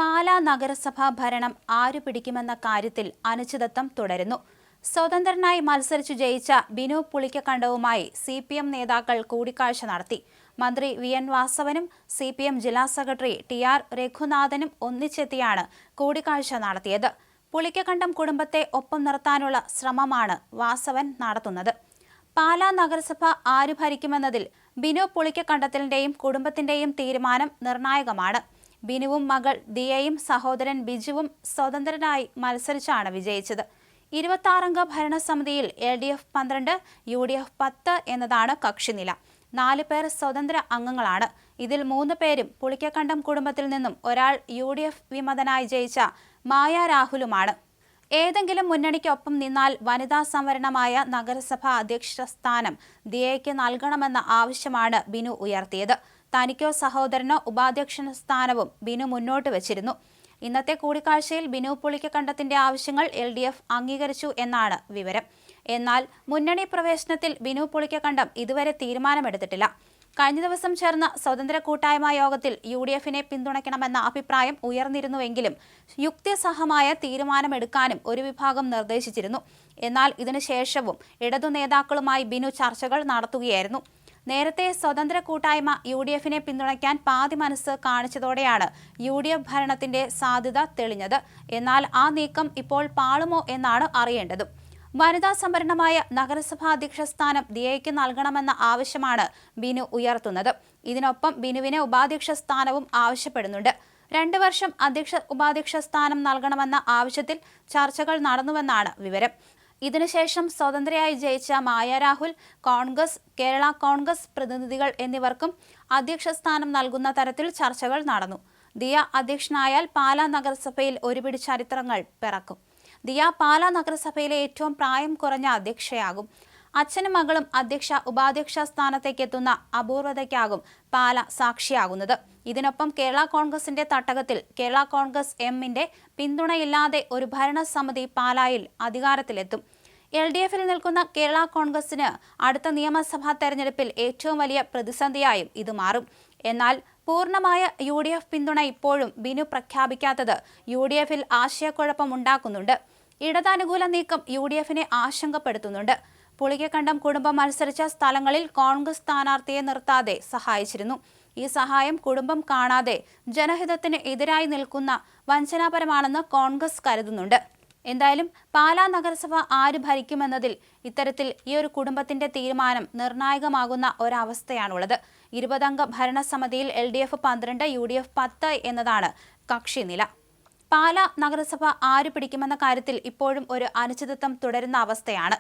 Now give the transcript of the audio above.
പാലാ നഗരസഭാ ഭരണം ആരു പിടിക്കുമെന്ന കാര്യത്തിൽ അനിശ്ചിതത്വം തുടരുന്നു. സ്വതന്ത്രനായി മത്സരിച്ചു ജയിച്ച ബിനു പുളിക്കക്കണ്ടവുമായി CPM നേതാക്കൾ കൂടിക്കാഴ്ച നടത്തി. മന്ത്രി VN വാസവനും CPM ജില്ലാ സെക്രട്ടറി TR രഘുനാഥനും ഒന്നിച്ചെത്തിയാണ് കൂടിക്കാഴ്ച നടത്തിയത്. പുളിക്കക്കണ്ടം കുടുംബത്തെ ഒപ്പം നിർത്താനുള്ള ശ്രമമാണ് വാസവൻ നടത്തുന്നത്. പാലാ നഗരസഭ ആരു ഭരിക്കുമെന്നതിൽ ബിനു പുളിക്കക്കണ്ടത്തിന്റെയും കുടുംബത്തിന്റെയും തീരുമാനം നിർണായകമാണ്. ബിനുവും മകൾ ദിയയും സഹോദരൻ ബിജുവും സ്വതന്ത്രനായി മത്സരിച്ചാണ് വിജയിച്ചത്. 26 അംഗ ഭരണസമിതിയിൽ LDF 12, UDF 10 എന്നതാണ് കക്ഷിനില. 4 പേർ സ്വതന്ത്ര അംഗങ്ങളാണ്. ഇതിൽ 3 പേരും പുളിക്കക്കണ്ടം കുടുംബത്തിൽ നിന്നും ഒരാൾ UDF വിമതനായി ജയിച്ച മായ രാഹുലുമാണ്. ഏതെങ്കിലും മുന്നണിക്കൊപ്പം നിന്നാൽ വനിതാ സംവരണമായ നഗരസഭാ അധ്യക്ഷ സ്ഥാനം ദിയയ്ക്ക് നൽകണമെന്ന ആവശ്യമാണ് ബിനു ഉയർത്തിയത്. തനിക്കോ സഹോദരനോ ഉപാധ്യക്ഷ സ്ഥാനവും ബിനു മുന്നോട്ട് വച്ചിരുന്നു. ഇന്നത്തെ കൂടിക്കാഴ്ചയിൽ ബിനു പുളിക്കക്കണ്ടത്തിന്റെ ആവശ്യങ്ങൾ LDF അംഗീകരിച്ചു എന്നാണ് വിവരം. എന്നാൽ മുന്നണി പ്രവേശനത്തിൽ ബിനു പുളിക്കക്കണ്ടം ഇതുവരെ തീരുമാനമെടുത്തിട്ടില്ല. കഴിഞ്ഞ ദിവസം ചേർന്ന സ്വതന്ത്ര കൂട്ടായ്മ യോഗത്തിൽ UDFനെ പിന്തുണയ്ക്കണമെന്ന അഭിപ്രായം ഉയർന്നിരുന്നുവെങ്കിലും യുക്തിസഹമായ തീരുമാനമെടുക്കാനും ഒരു വിഭാഗം നിർദ്ദേശിച്ചിരുന്നു. എന്നാൽ ഇതിനുശേഷവും ഇടതു നേതാക്കളുമായി ബിനു ചർച്ചകൾ നടത്തുകയായിരുന്നു. നേരത്തെ സ്വതന്ത്ര കൂട്ടായ്മ UDFനെ പിന്തുണയ്ക്കാൻ പാതി മനസ്സ് കാണിച്ചതോടെയാണ് UDF ഭരണത്തിന്റെ സാധ്യത തെളിഞ്ഞത്. എന്നാൽ ആ നീക്കം ഇപ്പോൾ പാളുമോ എന്നാണ് അറിയേണ്ടത്. വനിതാ സംവരണമായ നഗരസഭാ അധ്യക്ഷ സ്ഥാനം ദിയയ്ക്ക് നൽകണമെന്ന ആവശ്യമാണ് ബിനു ഉയർത്തുന്നത്. ഇതിനൊപ്പം ബിനുവിന് ഉപാധ്യക്ഷ സ്ഥാനവും ആവശ്യപ്പെടുന്നുണ്ട്. 2 വർഷം ഉപാധ്യക്ഷ സ്ഥാനം നൽകണമെന്ന ആവശ്യത്തിൽ ചർച്ചകൾ നടന്നുവെന്നാണ് വിവരം. ഇതിനുശേഷം സ്വതന്ത്രയായി ജയിച്ച മായ രാഹുൽ, കോൺഗ്രസ്, കേരള കോൺഗ്രസ് പ്രതിനിധികൾ എന്നിവർക്കും അധ്യക്ഷ സ്ഥാനം നൽകുന്ന തരത്തിൽ ചർച്ചകൾ നടന്നു. ദിയ അധ്യക്ഷനായാൽ പാലാ നഗരസഭയിൽ ഒരുപിടി ചരിത്രങ്ങൾ പിറക്കും. ദിയ പാലാ നഗരസഭയിലെ ഏറ്റവും പ്രായം കുറഞ്ഞ അധ്യക്ഷയാകും. അച്ഛനും മകളും ഉപാധ്യക്ഷ സ്ഥാനത്തേക്ക് എത്തുന്ന അപൂർവതയ്ക്കാകും പാല സാക്ഷിയാകുന്നത്. ഇതിനൊപ്പം കേരള കോൺഗ്രസിന്റെ തട്ടകത്തിൽ കേരള കോൺഗ്രസ് എമ്മിന്റെ പിന്തുണയില്ലാതെ ഒരു ഭരണസമിതി പാലായിൽ അധികാരത്തിലെത്തും. LDFിൽ നിൽക്കുന്ന കേരള കോൺഗ്രസിന് അടുത്ത നിയമസഭാ തെരഞ്ഞെടുപ്പിൽ ഏറ്റവും വലിയ പ്രതിസന്ധിയായും ഇത് മാറും. എന്നാൽ പൂർണ്ണമായ UDF പിന്തുണ ഇപ്പോഴും ബിനു പ്രഖ്യാപിക്കാത്തത് UDFിൽ ആശയക്കുഴപ്പമുണ്ടാക്കുന്നുണ്ട്. ഇടതനുകൂല നീക്കം UDFനെ ആശങ്കപ്പെടുത്തുന്നുണ്ട്. പുളിക്കക്കണ്ടം കുടുംബം മത്സരിച്ച സ്ഥലങ്ങളിൽ കോൺഗ്രസ് സ്ഥാനാർത്ഥിയെ നിർത്താതെ സഹായിച്ചിരുന്നു. ഈ സഹായം കുടുംബം കാണാതെ ജനഹിതത്തിന് എതിരായി നിൽക്കുന്ന വഞ്ചനാപരമാണെന്ന് കോൺഗ്രസ് കരുതുന്നുണ്ട്. എന്തായാലും പാലാ നഗരസഭ ആര് ഭരിക്കുമെന്നതിൽ ഇത്തരത്തിൽ ഈ ഒരു കുടുംബത്തിന്റെ തീരുമാനം നിർണായകമാകുന്ന ഒരവസ്ഥയാണുള്ളത്. 20 അംഗ ഭരണസമിതിയിൽ LDF 12, UDF 10 എന്നതാണ് കക്ഷിനില. പാലാ നഗരസഭ ആര് പിടിക്കുമെന്ന കാര്യത്തിൽ ഇപ്പോഴും ഒരു അനിശ്ചിതത്വം തുടരുന്ന അവസ്ഥയാണ്.